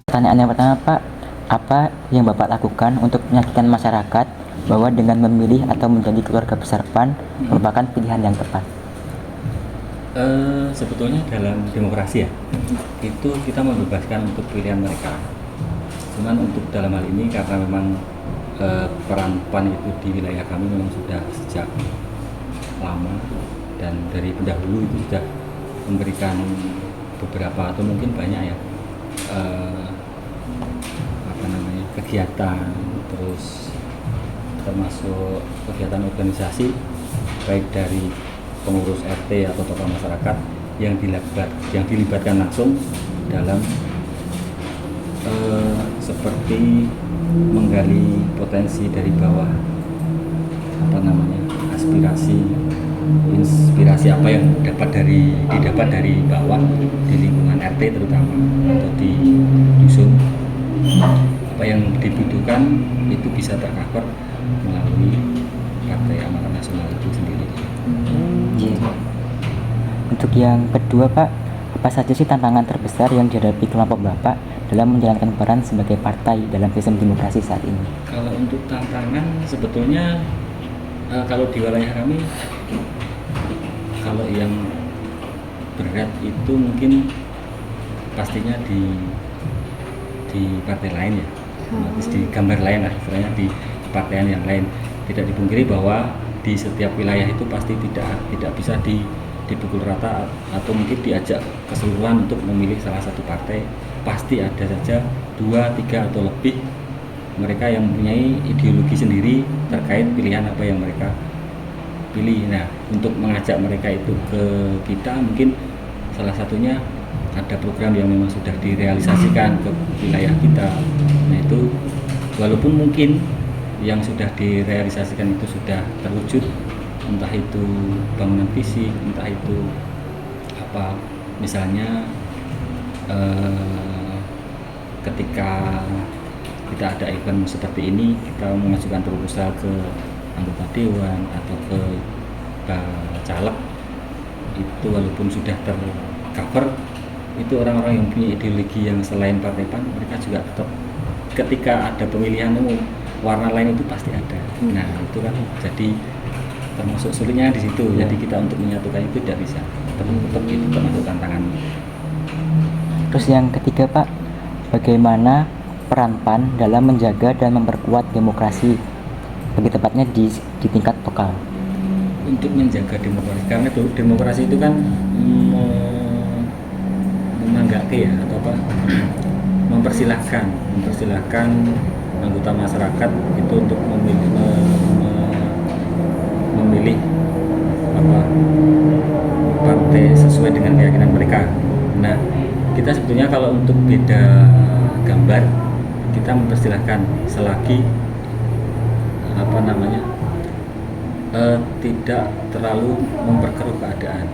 Pertanyaan yang pertama, Pak, apa yang Bapak lakukan untuk meyakinkan masyarakat bahwa dengan memilih atau menjadi keluarga besar PAN merupakan pilihan yang tepat? Sebetulnya dalam demokrasi ya, itu kita membebaskan untuk pilihan mereka. Cuman untuk dalam hal ini karena memang peran PAN itu di wilayah kami memang sudah sejak lama dan dari pendahulu itu sudah memberikan beberapa atau mungkin banyak ya kegiatan, terus termasuk kegiatan organisasi baik dari pengurus RT atau tokoh masyarakat yang dilibatkan langsung dalam seperti menggali potensi dari bawah, inspirasi apa yang didapat dari bawah di lingkungan RT terutama atau di dusun, apa yang dibutuhkan itu bisa tercover melalui Partai Amanat Nasional itu sendiri. Untuk yang kedua, Pak, apa saja sih tantangan terbesar yang dihadapi kelompok Bapak dalam menjalankan peran sebagai partai dalam sistem demokrasi saat ini? Kalau untuk tantangan sebetulnya kalau di wilayah kami, kalau yang berat itu mungkin pastinya di partai lain ya, di gambar lain lah, istilahnya di kepartaian yang lain. Tidak dipungkiri bahwa di setiap wilayah itu pasti tidak bisa dipukul rata atau mungkin diajak keseluruhan untuk memilih salah satu partai. Pasti ada saja 2, 3 atau lebih mereka yang mempunyai ideologi sendiri terkait pilihan apa yang mereka pilih. Nah, untuk mengajak mereka itu ke kita, mungkin salah satunya ada program yang memang sudah direalisasikan ke wilayah kita. Nah, itu walaupun mungkin yang sudah direalisasikan itu sudah terwujud, entah itu bangunan fisik, entah itu apa, misalnya ketika kita ada event seperti ini, kita mengajukan proposal ke anggota dewan atau ke caleg, itu walaupun sudah tercover, itu orang-orang yang punya ideologi yang selain Partai PAN, mereka juga tetap ketika ada pemilihan umum warna lain itu pasti ada. Nah, itu kan jadi termasuk sulitnya di situ. Jadi kita untuk menyatukan itu tidak bisa. Tetap itu termasuk tantangan. Terus yang ketiga, Pak, bagaimana peran PAN dalam menjaga dan memperkuat demokrasi, lebih tepatnya di tingkat lokal? Untuk menjaga demokrasi, karena demokrasi itu kan menanggaki ya, atau apa, mempersilahkan anggota masyarakat itu untuk memilih apa partai sesuai dengan keyakinan mereka. Nah, kita sebetulnya kalau untuk beda gambar, kita mempersilahkan selagi tidak terlalu memperkeruh keadaan.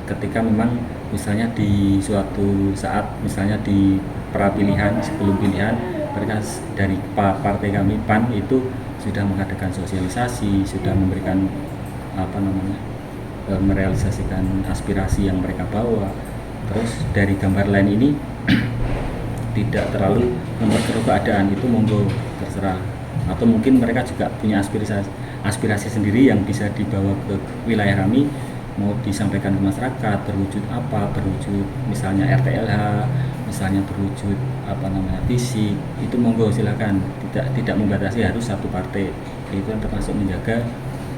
Ketika memang misalnya di suatu saat, misalnya di pra-pilihan, sebelum pilihan, mereka dari partai kami PAN itu sudah mengadakan sosialisasi, sudah memberikan merealisasikan aspirasi yang mereka bawa. Terus dari gambar lain ini tidak terlalu memperkeruh keadaan, itu monggo terserah. Atau mungkin mereka juga punya aspirasi sendiri yang bisa dibawa ke wilayah kami, mau disampaikan ke masyarakat, berwujud apa, berwujud misalnya RTLH, misalnya berwujud visi, itu monggo silakan, tidak membatasi harus satu partai. Itu yang termasuk menjaga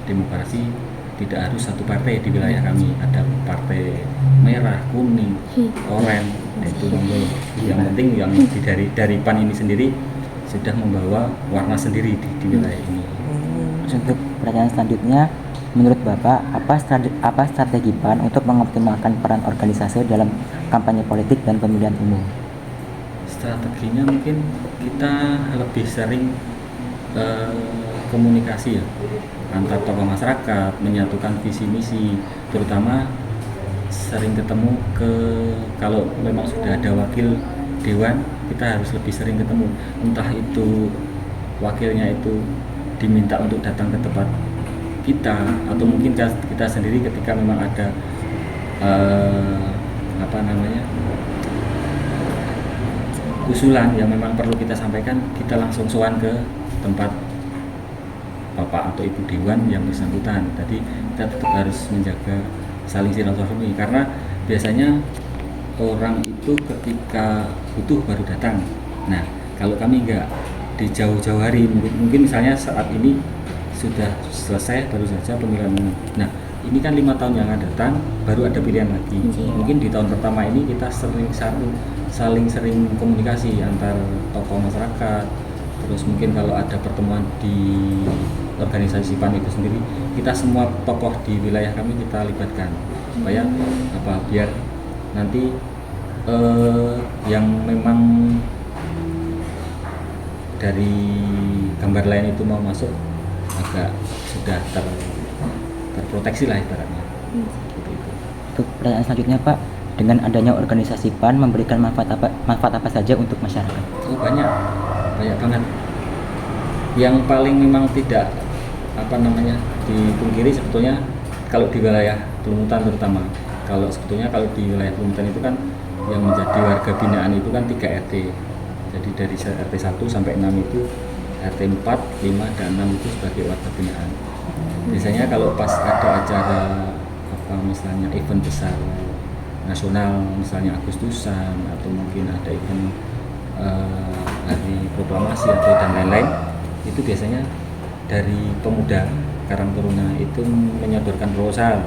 demokrasi, tidak harus satu partai di wilayah kami, ada partai merah, kuning, oranye, itu monggo. Yang penting yang dari PAN ini sendiri sudah membawa warna sendiri di wilayah ini. Untuk pertanyaan selanjutnya, menurut Bapak, apa strategi PAN untuk mengoptimalkan peran organisasi dalam kampanye politik dan pemilihan umum? Strateginya mungkin kita lebih sering komunikasi ya, antar tokoh masyarakat, menyatukan visi misi, terutama sering ketemu kalau memang sudah ada wakil dewan kita harus lebih sering ketemu, entah itu wakilnya itu diminta untuk datang ke tempat kita, atau mungkin kita sendiri ketika memang ada usulan yang memang perlu kita sampaikan, kita langsung sowan ke tempat bapak atau ibu dewan yang bersangkutan. Jadi kita tetap harus menjaga saling silaturahmi, karena biasanya orang itu ketika butuh baru datang. Nah, kalau kami enggak, di jauh-jauh hari, mungkin misalnya saat ini sudah selesai baru saja pemilihan umum. Nah, ini kan 5 tahun yang akan datang baru ada pilihan lagi. Mungkin di tahun pertama ini kita saling sering komunikasi antar tokoh masyarakat. Terus mungkin kalau ada pertemuan di organisasi PAN itu sendiri, kita semua tokoh di wilayah kami kita libatkan supaya biar nanti yang memang dari gambar lain itu mau masuk agak sudah terproteksi lah ibaratnya. Untuk pertanyaan selanjutnya Pak, dengan adanya organisasi PAN memberikan manfaat apa saja untuk masyarakat? Oh, banyak banget. Yang paling memang tidak dipungkiri sebetulnya kalau di wilayah Pelumutan terutama. Kalau di wilayah Pelumutan itu kan yang menjadi warga binaan itu kan 3 RT. Jadi dari RT 1 sampai 6 itu, RT 4, 5, dan 6 itu sebagai warga binaan. Biasanya kalau pas ada acara misalnya event besar nasional, misalnya Agustusan, atau mungkin ada event hari proklamasi atau dan lain-lain, itu biasanya dari pemuda Karang Taruna itu menyodorkan proposal.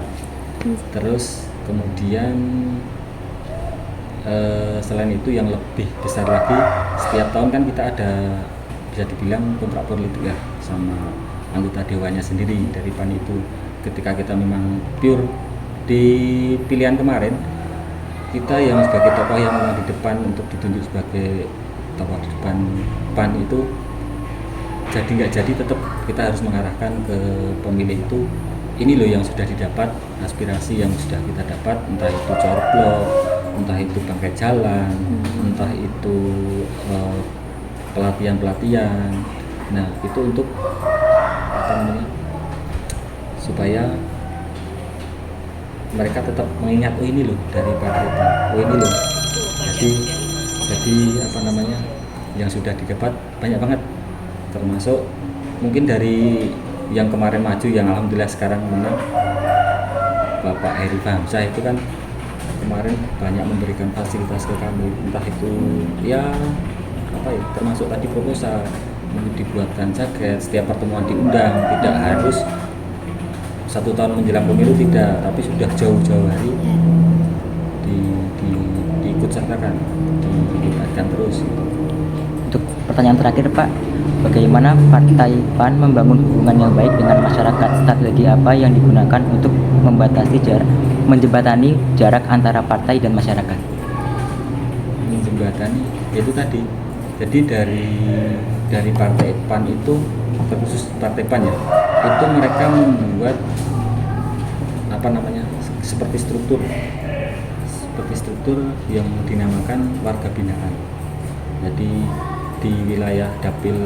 Terus kemudian selain itu yang lebih besar lagi, setiap tahun kan kita ada, bisa dibilang kontrak politik ya sama anggota dewannya sendiri dari PAN itu. Ketika kita memang pure di pilihan kemarin, kita yang sebagai tokoh yang memang di depan untuk ditunjuk sebagai tokoh di depan PAN itu, jadi nggak jadi tetap kita harus mengarahkan ke pemilih itu, ini loh yang sudah didapat, aspirasi yang sudah kita dapat, entah itu corblok, entah itu bangkai jalan, entah itu pelatihan. Nah, itu untuk supaya mereka tetap mengingat, oh ini loh dari partai PAN, oh ini loh. Jadi yang sudah didapat banyak banget, termasuk mungkin dari yang kemarin maju yang alhamdulillah sekarang menang, Bapak Heri Famsah itu kan kemarin banyak memberikan fasilitas ke kami, entah itu termasuk tadi proposal, dibuatkan jaket, setiap pertemuan diundang, tidak harus 1 tahun menjelang pemilu, tidak, tapi sudah jauh-jauh hari diikut sertakan, dilibatkan terus. Untuk pertanyaan terakhir Pak, bagaimana Partai PAN membangun hubungan yang baik dengan masyarakat? Strategi apa yang digunakan untuk menjembatani jarak antara partai dan masyarakat? Menjembatani, itu tadi. Jadi dari Partai PAN itu, khusus Partai PAN ya, itu mereka membuat seperti struktur yang dinamakan warga binaan. Jadi di wilayah Dapil,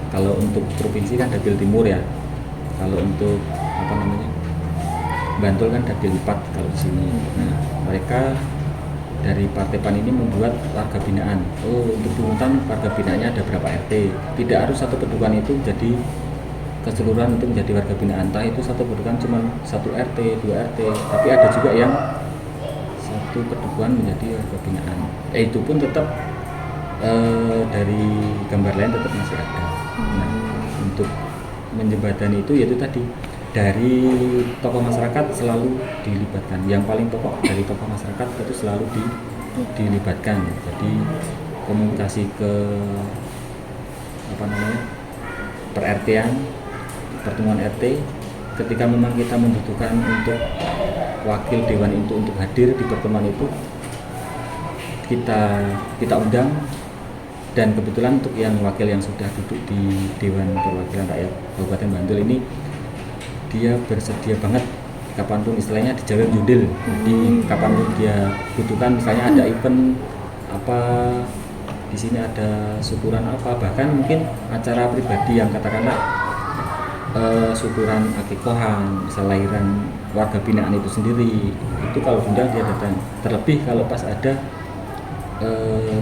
kalau untuk provinsi kan Dapil Timur ya, kalau untuk Bantul kan Dapil 4 kalau di sini. Nah, mereka dari Partai PAN ini membuat warga binaan. Oh, untuk Pelumutan warga binaannya ada berapa RT? Tidak harus satu pedukuhan itu jadi keseluruhan untuk menjadi warga binaan. Entah itu satu pedukuhan cuma 1 RT, 2 RT, tapi ada juga yang satu pedukuhan menjadi warga binaan. Itu pun tetap dari gambar lain tetap masih ada. Nah, untuk menjembatani itu yaitu tadi, dari tokoh masyarakat selalu dilibatkan. Yang paling pokok dari tokoh masyarakat itu selalu dilibatkan. Jadi komunikasi ke per RT-an, pertemuan RT, ketika memang kita membutuhkan untuk wakil dewan itu untuk hadir di pertemuan itu, kita undang. Dan kebetulan untuk yang wakil yang sudah duduk di Dewan Perwakilan Rakyat Kabupaten Bantul ini, dia bersedia banget kapanpun, istilahnya di Jawa Jundil. Jadi kapanpun dia butuhkan, misalnya ada event apa di sini ada syukuran apa, bahkan mungkin acara pribadi yang katakanlah syukuran akikohan, misal lahiran warga binaan itu sendiri, itu kalau diundang dia datang. Terlebih kalau pas ada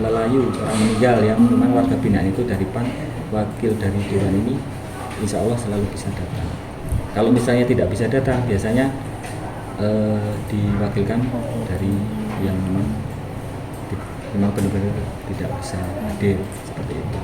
lelayu orang meninggal yang memang warga binaan itu dari PAN, wakil dari Dewan ini insya Allah selalu bisa datang. Kalau misalnya tidak bisa datang, biasanya diwakilkan dari yang memang benar-benar tidak bisa hadir seperti itu.